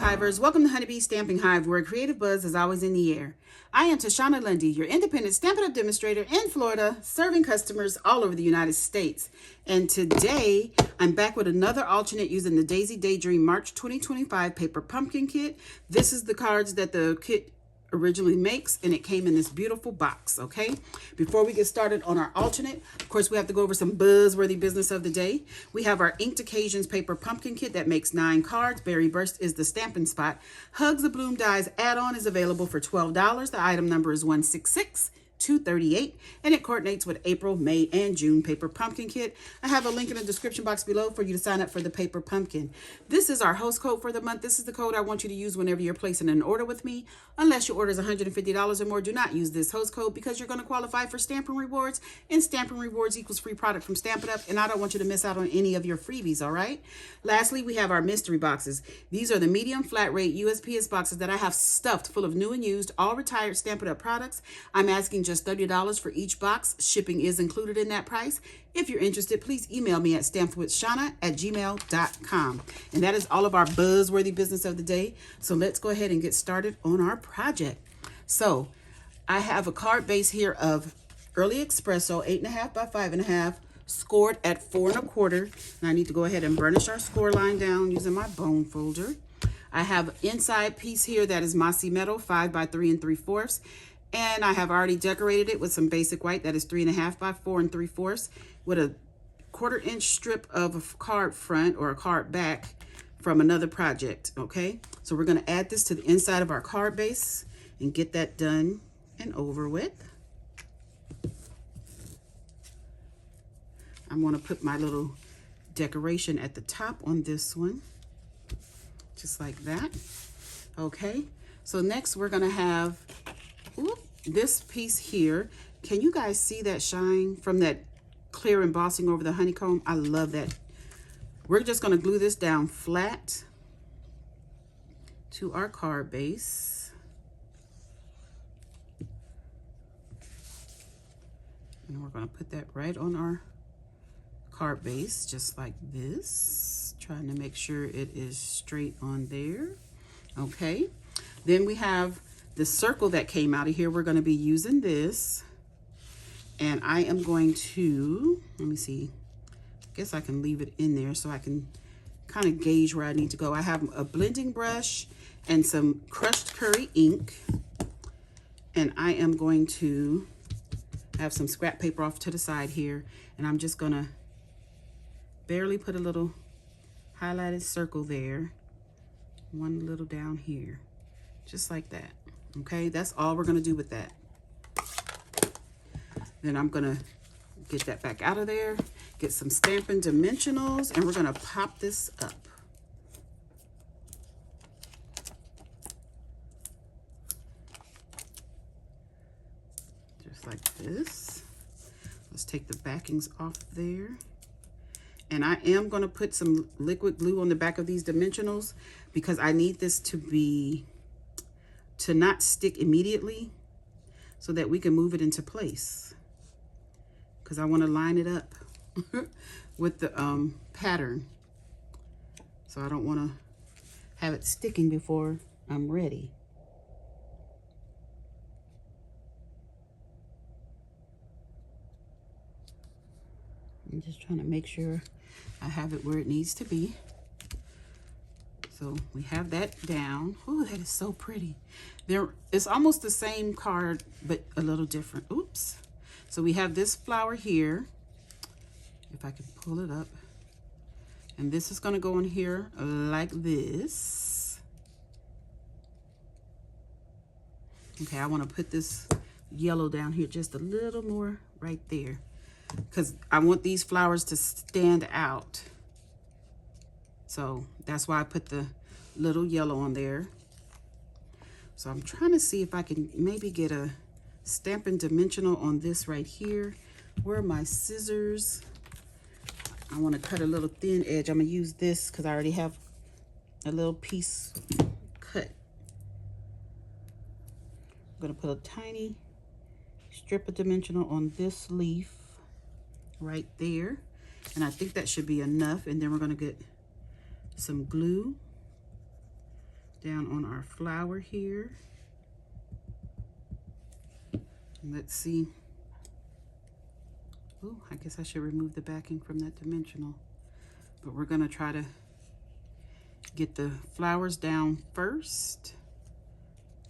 Hivers, welcome to Honeybee Stamping Hive, where creative buzz is always in the air. I am Tashana Lundy, your independent Stampin' Up demonstrator in Florida, serving customers all over the United States. And today, I'm back with another alternate using the Daydream March 2025 paper pumpkin kit. This is the cards that the kit originally makes, and it came in this beautiful box. Okay, before we get started on our alternate, of course, we have to go over some buzzworthy business of the day. We have our Inked Occasions paper pumpkin kit that makes 9 cards. Berry Burst is the stamping spot. Hugs the Bloom Dies add-on is available for $12. The item number is 166238, and it coordinates with April, May, and June paper pumpkin kit. I have a link in the description box below for you to sign up for the paper pumpkin. This is our host code for the month. This is the code I want you to use whenever you're placing an order with me. Unless your order is $150 or more, do not use this host code because you're going to qualify for Stampin' Rewards, and Stampin' Rewards equals free product from Stampin' Up, and I don't want you to miss out on any of your freebies, all right? Lastly, we have our mystery boxes. These are the medium flat rate USPS boxes that I have stuffed full of new and used, all retired Stampin' Up products. I'm asking just $30 for each box. Shipping is included in that price. If you're interested, please email me at stampwithshana@gmail.com. And that is all of our buzzworthy business of the day. So let's go ahead and get started on our project. So I have a card base here of Early Espresso, 8.5 by 5.5, scored at 4 1/4. And I need to go ahead and burnish our score line down using my bone folder. I have inside piece here that is Mossy Metal, 5 by 3 3/4. And I have already decorated it with some basic white that is 3.5 by 4 3/4 with a 1/4 inch strip of a card front or a card back from another project. Okay, so we're going to add this to the inside of our card base and get that done and over with. I'm going to put my little decoration at the top on this one, just like that. Okay, so next we're going to have this piece here. Can you guys see that shine from that clear embossing over the honeycomb? I love that. We're just going to glue this down flat to our card base. And we're going to put that right on our card base, just like this. Trying to make sure it is straight on there. Okay. Then we have the circle that came out of here. We're going to be using this. And I am going to, let me see, I guess I can leave it in there so I can kind of gauge where I need to go. I have a blending brush and some crushed curry ink. And I am going to have some scrap paper off to the side here. And I'm just going to barely put a little highlighted circle there. One little down here, just like that. Okay, that's all we're going to do with that. Then I'm going to get that back out of there, get some Stampin' Dimensionals, and we're going to pop this up. Just like this. Let's take the backings off there. And I am going to put some liquid glue on the back of these dimensionals because I need this to not stick immediately so that we can move it into place. Because I want to line it up with the pattern. So I don't want to have it sticking before I'm ready. I'm just trying to make sure I have it where it needs to be. So we have that down. Oh, that is so pretty. It's almost the same card, but a little different. Oops. So we have this flower here, if I can pull it up. And this is going to go in here like this. Okay, I want to put this yellow down here just a little more right there, because I want these flowers to stand out. So that's why I put the little yellow on there. So I'm trying to see if I can maybe get a Stampin' Dimensional on this right here. Where are my scissors? I want to cut a little thin edge. I'm going to use this because I already have a little piece cut. I'm going to put a tiny strip of dimensional on this leaf right there. And I think that should be enough. And then we're going to get some glue down on our flower here. Let's see. Oh, I guess I should remove the backing from that dimensional. But we're gonna try to get the flowers down first.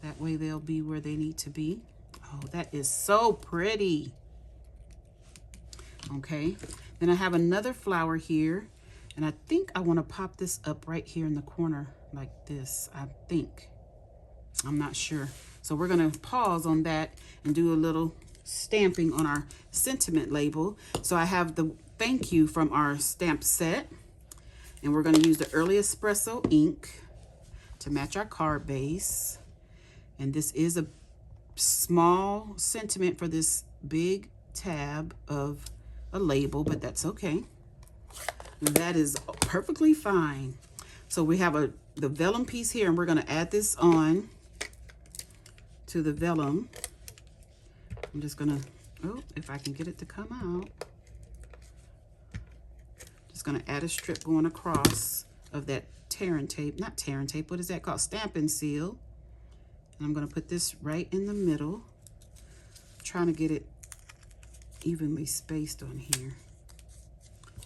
That way they'll be where they need to be. Oh, that is so pretty. Okay, then I have another flower here, and I think I wanna pop this up right here in the corner like this, I think. I'm not sure. So we're gonna pause on that and do a little stamping on our sentiment label. So I have the thank you from our stamp set, and we're gonna use the Early Espresso ink to match our card base. And this is a small sentiment for this big tab of a label, but that's okay. That is perfectly fine. So we have the vellum piece here, and we're gonna add this on to the vellum. I'm just gonna, oh, if I can get it to come out. Just gonna add a strip going across of that tearing tape, not tearing tape, what is that called? Stampin' Seal. And I'm gonna put this right in the middle. Trying to get it evenly spaced on here.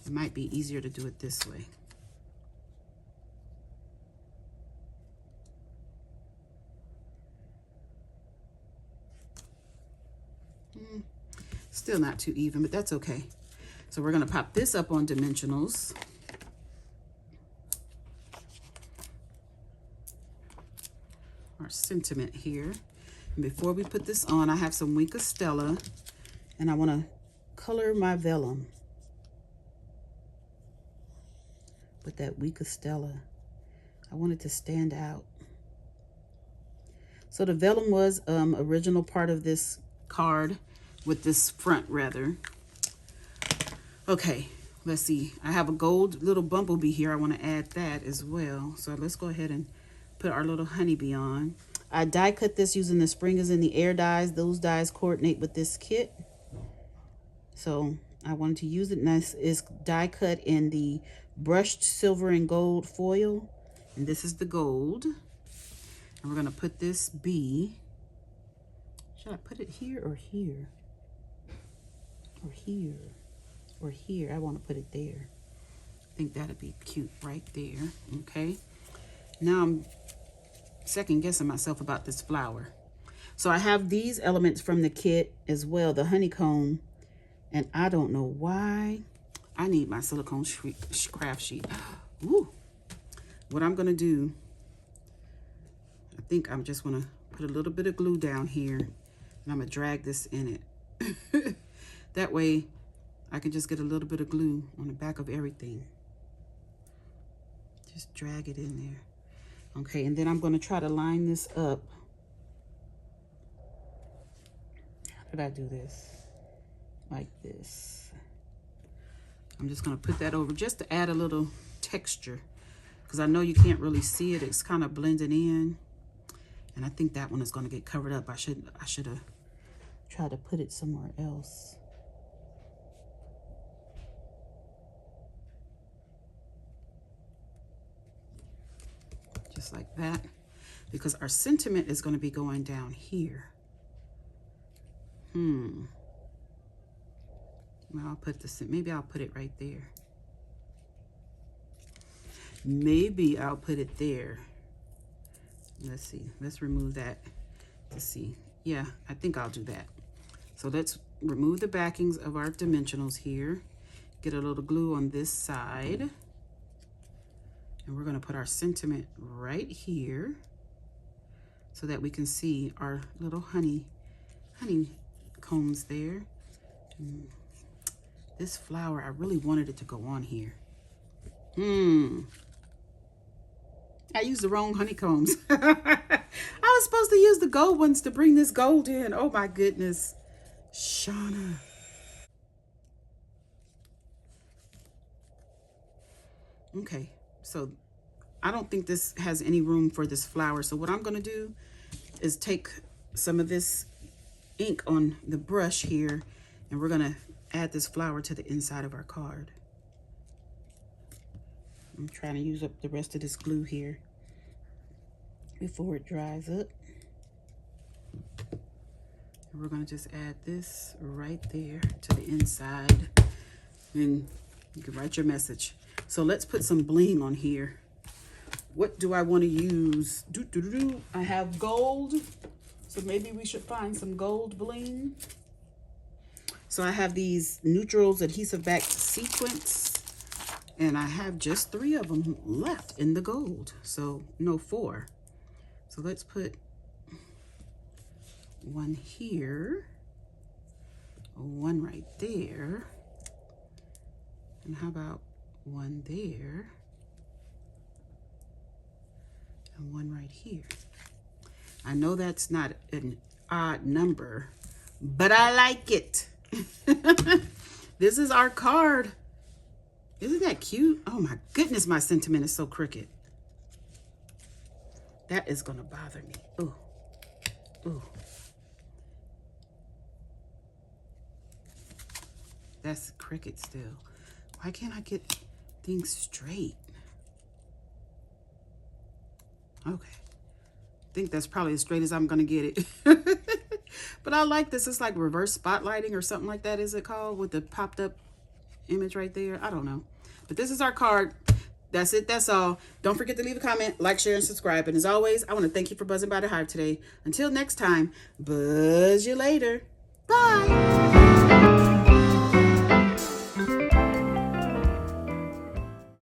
It might be easier to do it this way. Still not too even, but that's okay. So we're gonna pop this up on dimensionals. Our sentiment here. And before we put this on, I have some Wink of Stella, and I wanna color my vellum with that Wink of Stella. I want it to stand out. So the vellum was original part of this card, with this front rather. Okay, let's see. I have a gold little bumblebee here. I want to add that as well. So let's go ahead and put our little honeybee on. I die cut this using the Spring is in the Air dies. Those dies coordinate with this kit. So I wanted to use it, and this is die cut in the brushed silver and gold foil. And this is the gold. And we're gonna put this bee. Should I put it here or here? Or here, or here. I want to put it there. I think that'd be cute right there. Okay. Now I'm second guessing myself about this flower. So I have these elements from the kit as well, the honeycomb, and I don't know why. I need my silicone craft sheet. Ooh. What I'm gonna do, I think I'm just gonna put a little bit of glue down here, and I'm gonna drag this in it. That way I can just get a little bit of glue on the back of everything. Just drag it in there. Okay, and then I'm gonna try to line this up. How did I do this? Like this. I'm just gonna put that over just to add a little texture, because I know you can't really see it. It's kind of blending in. And I think that one is gonna get covered up. I should have tried to put it somewhere else. Just like that, because our sentiment is going to be going down here. Well, I'll put this in, maybe I'll put it right there. Maybe I'll put it there. Let's see, let's remove that to see. Yeah, I think I'll do that. So let's remove the backings of our dimensionals here. Get a little glue on this side. And we're going to put our sentiment right here so that we can see our little honeycombs there. This flower, I really wanted it to go on here. I used the wrong honeycombs. I was supposed to use the gold ones to bring this gold in. Oh my goodness. Shauna. Okay. So I don't think this has any room for this flower. So what I'm going to do is take some of this ink on the brush here, and we're going to add this flower to the inside of our card. I'm trying to use up the rest of this glue here. before it dries up. And we're going to just add this right there to the inside. And you can write your message. So let's put some bling on here. What do I want to use? I have gold. So maybe we should find some gold bling. So I have these neutrals adhesive-backed sequins. And I have just 3 of them left in the gold. So no 4. So let's put one here. 1 right there. And how about 1 there? And 1 right here. I know that's not an odd number, but I like it. This is our card. Isn't that cute? Oh my goodness, my sentiment is so crooked. That is gonna bother me. Ooh, ooh. That's crooked still. Why can't I get things straight? Okay. I think that's probably as straight as I'm gonna get it. But I like this. It's like reverse spotlighting or something like that, is it called? With the popped up image right there. I don't know. But this is our card. That's it. That's all. Don't forget to leave a comment, like, share, and subscribe. And as always, I want to thank you for buzzing by the hive today. Until next time, buzz you later. Bye.